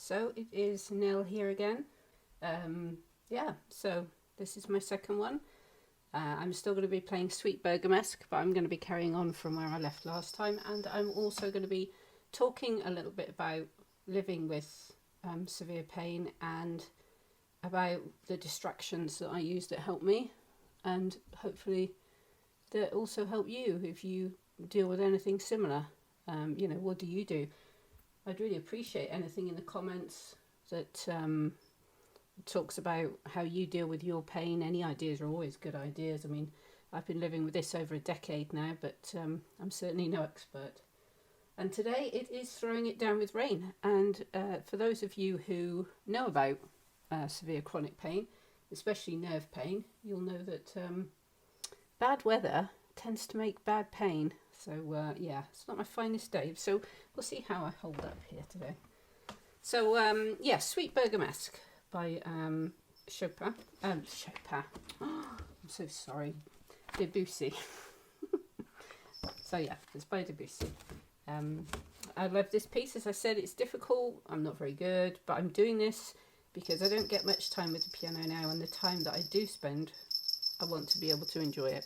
So it is Nell here again. So this is my second one. I'm still going to be playing Sweet Bergamesque, but I'm going to be carrying on from where I left last time, and I'm also going to be talking a little bit about living with severe pain and about the distractions that I use that help me, and hopefully that also help you if you deal with anything similar. What do you do? I'd really appreciate anything in the comments that talks about how you deal with your pain. Any ideas are always good ideas. I mean, I've been living with this over a decade now, but I'm certainly no expert. And today it is Throwing It Down with Rain. And for those of you who know about severe chronic pain, especially nerve pain, you'll know that bad weather tends to make bad pain. So it's not my finest day. So we'll see how I hold up here today. So Sweet Bergamesque by Chopin. Chopin. Oh, I'm so sorry. Debussy. It's by Debussy. I love this piece. As I said, it's difficult. I'm not very good, but I'm doing this because I don't get much time with the piano now, and the time that I do spend, I want to be able to enjoy it.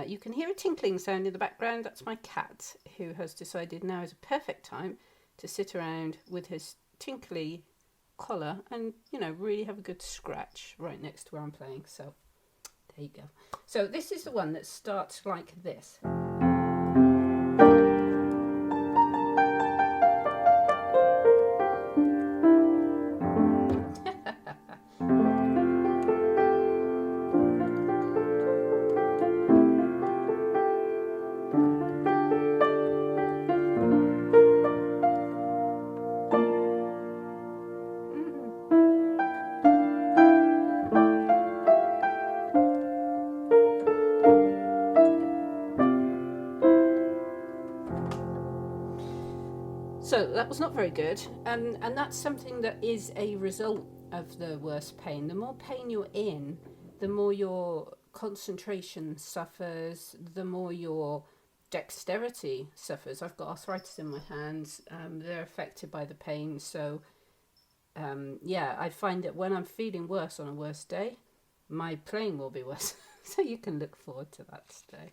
You can hear a tinkling sound in the background. That's my cat, who has decided now is a perfect time to sit around with his tinkly collar and, really have a good scratch right next to where I'm playing. So there you go. So this is the one that starts like this. So that was not very good, and that's something that is a result of the worst pain. The more pain you're in, the more your concentration suffers, the more your dexterity suffers. I've got arthritis in my hands, they're affected by the pain, so I find that when I'm feeling worse on a worse day, my playing will be worse. So you can look forward to that today.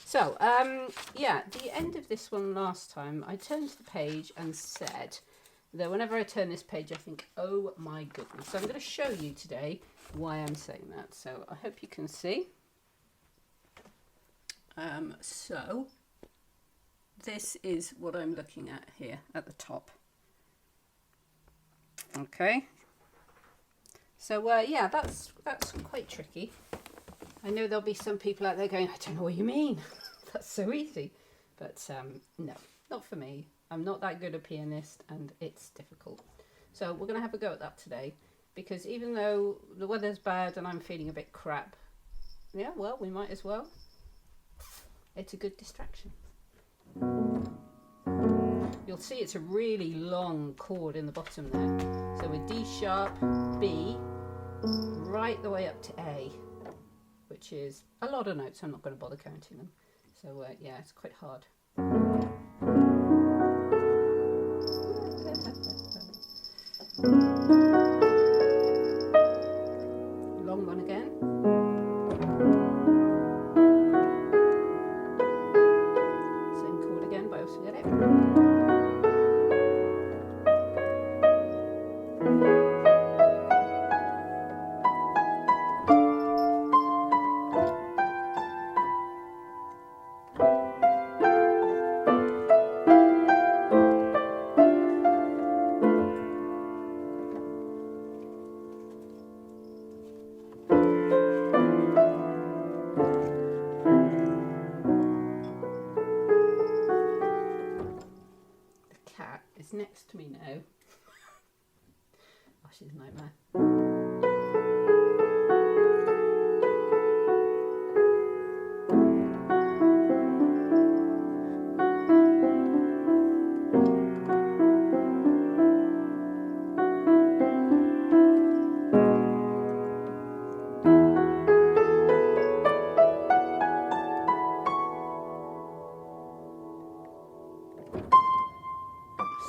So, the end of this one last time, I turned to the page and said that whenever I turn this page, I think, oh my goodness. So I'm going to show you today why I'm saying that. So I hope you can see. So this is what I'm looking at here at the top. Okay. So, that's quite tricky. I know there'll be some people out there going, I don't know what you mean. That's so easy. But no, not for me. I'm not that good a pianist and it's difficult. So we're going to have a go at that today. Because even though the weather's bad and I'm feeling a bit crap, we might as well. It's a good distraction. You'll see it's a really long chord in the bottom there. So with D sharp, B, right the way up to A, which is a lot of notes. I'm not going to bother counting them. So it's quite hard. Long one again. Same chord again, but I also get it. Next to me now. Oh, she's a nightmare.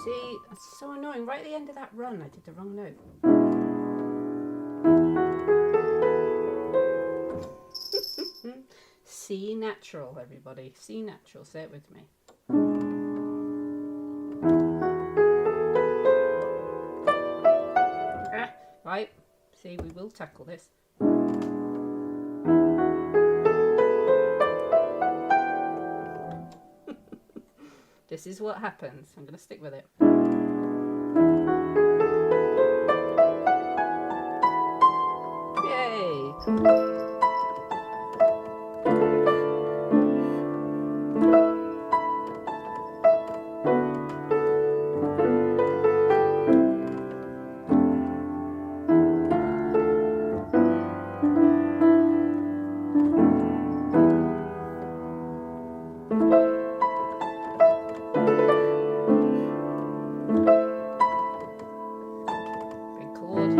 See, that's so annoying. Right at the end of that row, again, I did the wrong note. C natural, everybody. C natural. Say it with me. Right. See, we will tackle this. This is what happens. I'm going to stick with it. Yay! Big chord.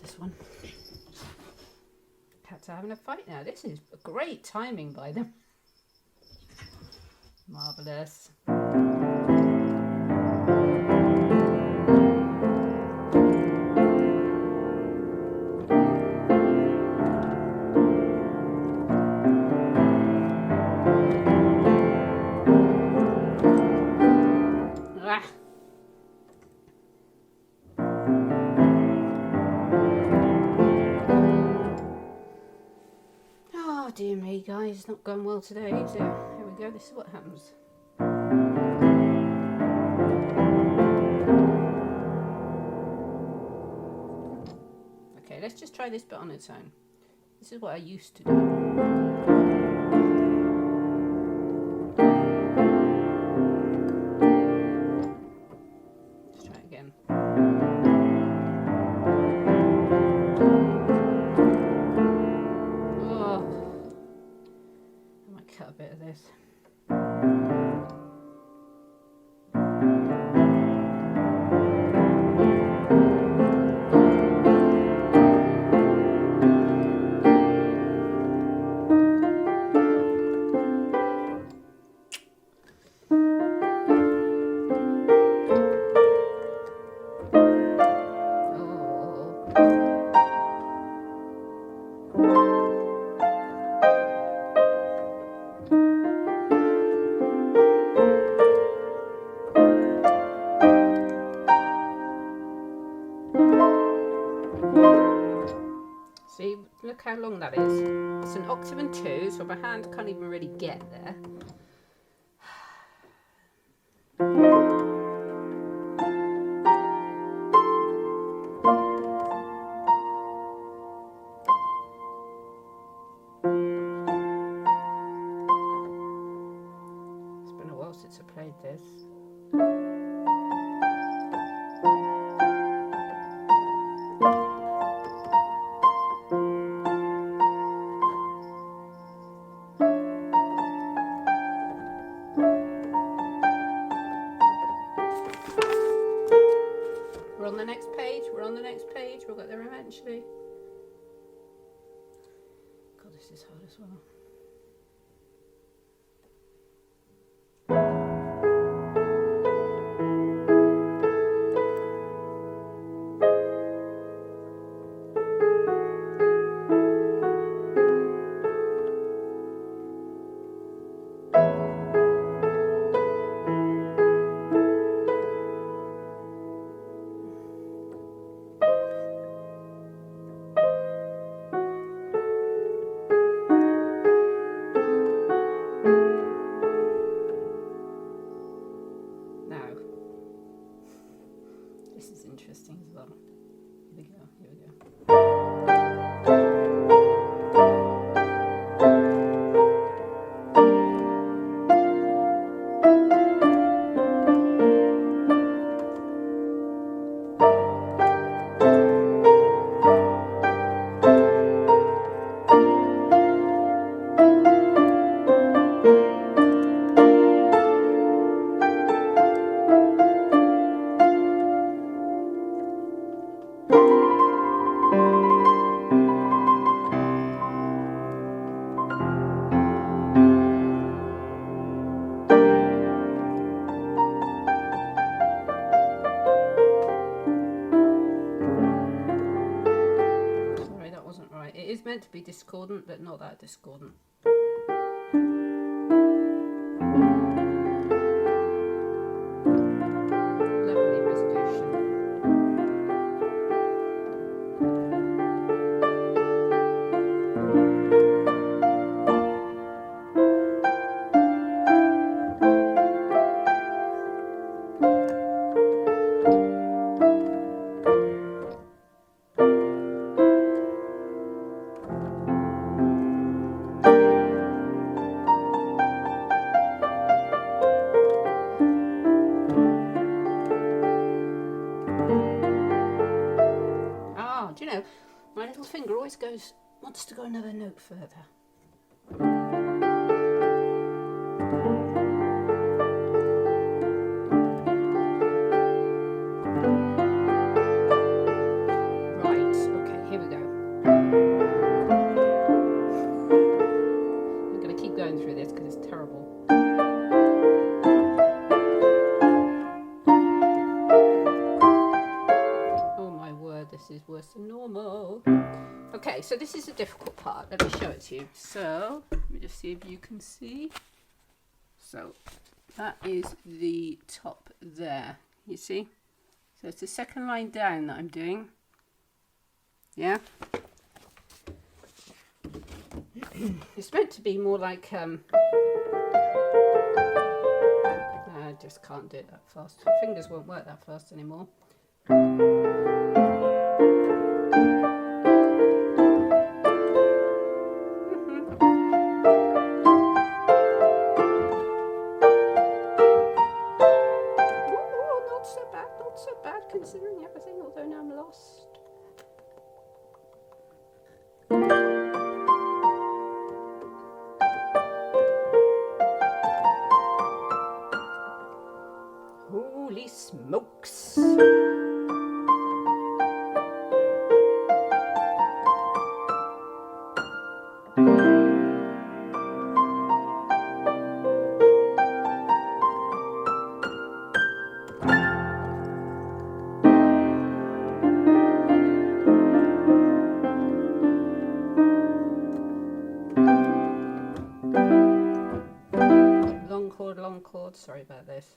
This one. Cats are having a fight now. This is great timing by them. Marvellous. Ah. Oh dear me, guys, it's not gone well today, is it? Here we go, this is what happens. Okay, let's just try this bit on its own. This is what I used to do. Let's try it again. Cut a bit of this. See, look how long that is. It's an octave and 2, so my hand can't even really get there. It's been a while since I played this. We're on the next page, we'll get there eventually. God, this is hard as well. meant to be discordant, but not that discordant. Lovely resolution. Do you know, my little finger always wants to go another note further. Right, okay, here we go. I'm going to keep going through this because it's terrible. This is worse than normal. Okay, so this is a difficult part. Let me show it to you. So, let me just see if you can see. So, that is the top there. You see? So, it's the second line down that I'm doing. Yeah? It's meant to be more like... I just can't do it that fast. My fingers won't work that fast anymore. Considering everything, although now I'm lost. Holy smokes! Long chord, sorry about this.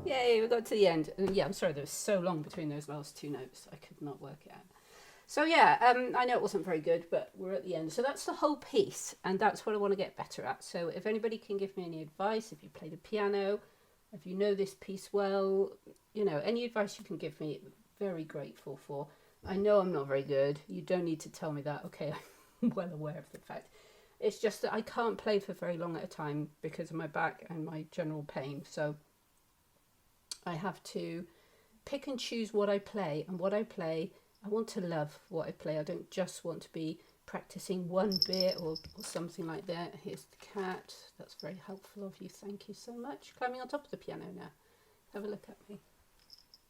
Yay, we got to the end. Yeah, I'm sorry, there was so long between those last two notes, I could not work it out. So yeah, I know it wasn't very good, but we're at the end. So that's the whole piece, and that's what I want to get better at. So if anybody can give me any advice, if you play the piano, if you know this piece well, you know, any advice you can give me, very grateful for. I know I'm not very good. You don't need to tell me that. Okay, I'm well aware of the fact. It's just that I can't play for very long at a time because of my back and my general pain. So I have to pick and choose what I play, and what I play, I want to love what I play. I don't just want to be practicing one bit or something like that. Here's the cat. That's very helpful of you. Thank you so much. Climbing on top of the piano now. Have a look at me.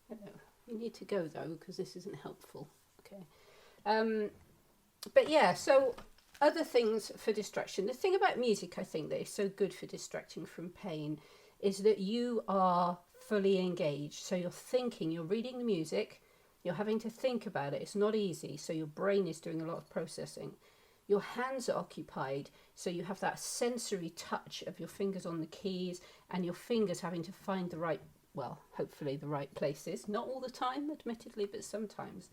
Hello. You need to go though because this isn't helpful. Okay. But yeah, so other things for distraction. The thing about music I think that is so good for distracting from pain is that you are fully engaged. So you're thinking, you're reading the music, you're having to think about it. It's not easy. So your brain is doing a lot of processing. Your hands are occupied. So you have that sensory touch of your fingers on the keys and your fingers having to find the right, well, hopefully the right places. Not all the time, admittedly, but sometimes.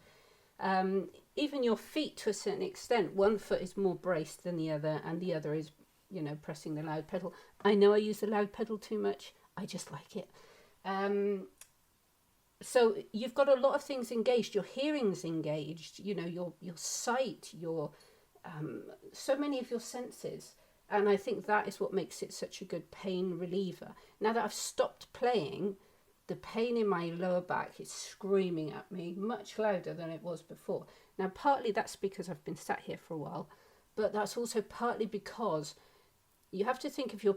Even your feet to a certain extent, one foot is more braced than the other and the other is you know, pressing the loud pedal. I know I use the loud pedal too much. I just like it. So you've got a lot of things engaged. Your hearing's engaged, you know, your sight, your so many of your senses. And I think that is what makes it such a good pain reliever. Now that I've stopped playing, the pain in my lower back is screaming at me much louder than it was before. Now partly that's because I've been sat here for a while, but that's also partly because you have to think of your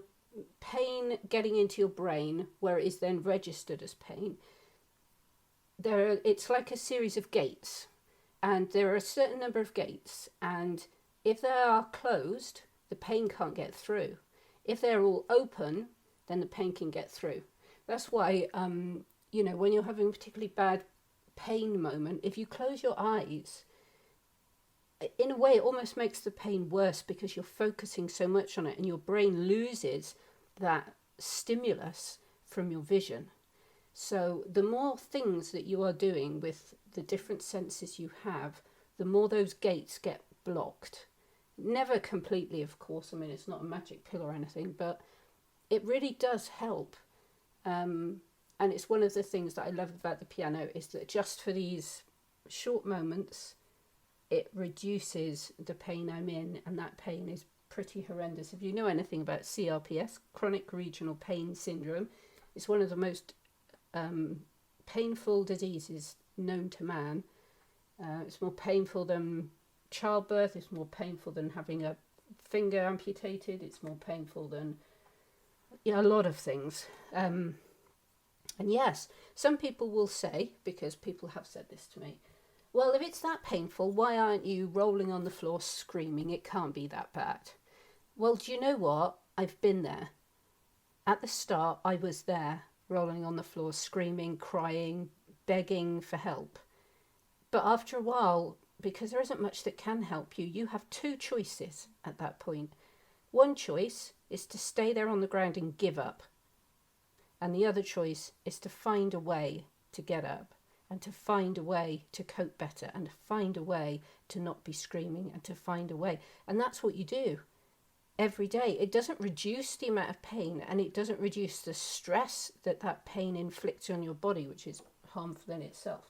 pain getting into your brain, where it is then registered as pain. It's like a series of gates, and there are a certain number of gates, and if they are closed, the pain can't get through. If they're all open, then the pain can get through. That's why, you know, when you're having a particularly bad pain moment, if you close your eyes, in a way it almost makes the pain worse because you're focusing so much on it and your brain loses that stimulus from your vision. So the more things that you are doing with the different senses you have, the more those gates get blocked. Never completely, of course. I mean, it's not a magic pill or anything, but it really does help. And it's one of the things that I love about the piano is that just for these short moments, it reduces the pain I'm in, and that pain is pretty horrendous. If you know anything about CRPS, chronic regional pain syndrome, it's one of the most painful diseases known to man. It's more painful than childbirth, it's more painful than having a finger amputated, it's more painful than a lot of things. And yes, some people will say, because people have said this to me, well, if it's that painful, why aren't you rolling on the floor screaming? It can't be that bad. Well, do you know what? I've been there. At the start, I was there, rolling on the floor, screaming, crying, begging for help. But after a while, because there isn't much that can help you, you have two choices at that point. One choice is to stay there on the ground and give up. And the other choice is to find a way to get up and to find a way to cope better and to find a way to not be screaming and to find a way. And that's what you do every day. It doesn't reduce the amount of pain, and it doesn't reduce the stress that that pain inflicts on your body, which is harmful in itself.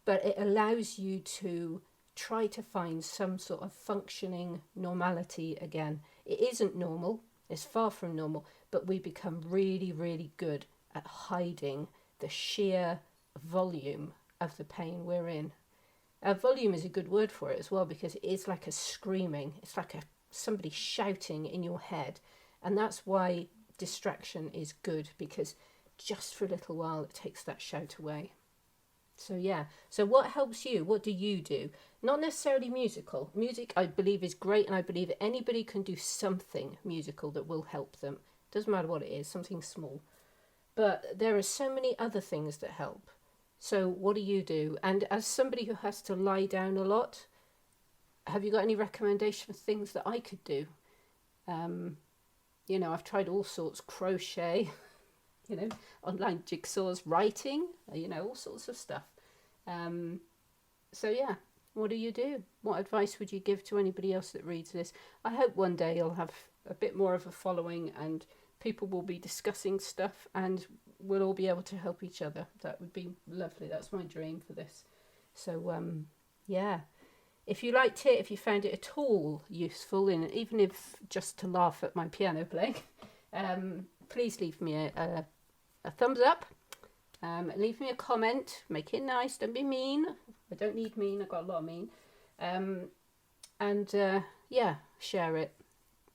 But it allows you to try to find some sort of functioning normality again. It isn't normal, it's far from normal, but we become really, really good at hiding the sheer volume of the pain we're in. Volume is a good word for it as well, because it is like a screaming, it's like somebody shouting in your head. And that's why distraction is good, because just for a little while it takes that shout away. So yeah, so what helps you? What do you do? Not necessarily musical. Music, I believe, is great, and I believe that anybody can do something musical that will help them. Doesn't matter what it is, something small. But there are so many other things that help. So what do you do? And as somebody who has to lie down a lot, have you got any recommendation for things that I could do? You know, I've tried all sorts, crochet, you know, online jigsaws, writing, you know, all sorts of stuff. So yeah, what do you do? What advice would you give to anybody else that reads this? I hope one day you'll have a bit more of a following and people will be discussing stuff and we'll all be able to help each other. That would be lovely. That's my dream for this. So yeah, if you liked it, if you found it at all useful, and even if just to laugh at my piano playing, please leave me a thumbs up, leave me a comment, make it nice, don't be mean. I don't need mean, I've got a lot of mean. Yeah, share it.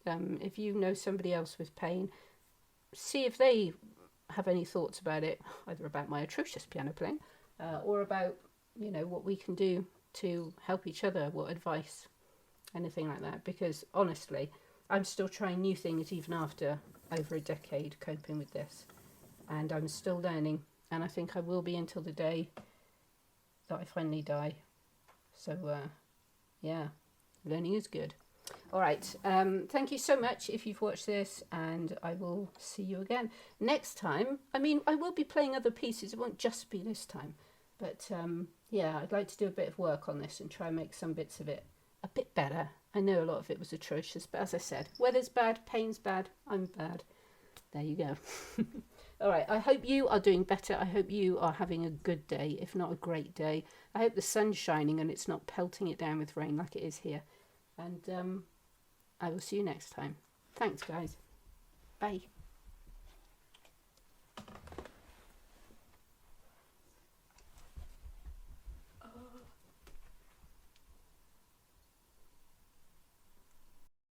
If you know somebody else with pain, see if they have any thoughts about it, either about my atrocious piano playing or about, you know, what we can do to help each other, what advice, anything like that. Because honestly, I'm still trying new things even after over a decade coping with this, and I'm still learning, and I think I will be until the day that I finally die. So yeah, learning is good. All right, thank you so much if you've watched this, and I will see you again next time. I mean, I will be playing other pieces, it won't just be this time, but yeah, I'd like to do a bit of work on this and try and make some bits of it a bit better I know a lot of it was atrocious, but as I said, weather's bad, pain's bad, I'm bad. There you go. All right, I hope you are doing better. I hope you are having a good day, if not a great day. I hope the sun's shining and it's not pelting it down with rain like it is here. And I will see you next time. Thanks, guys. Bye.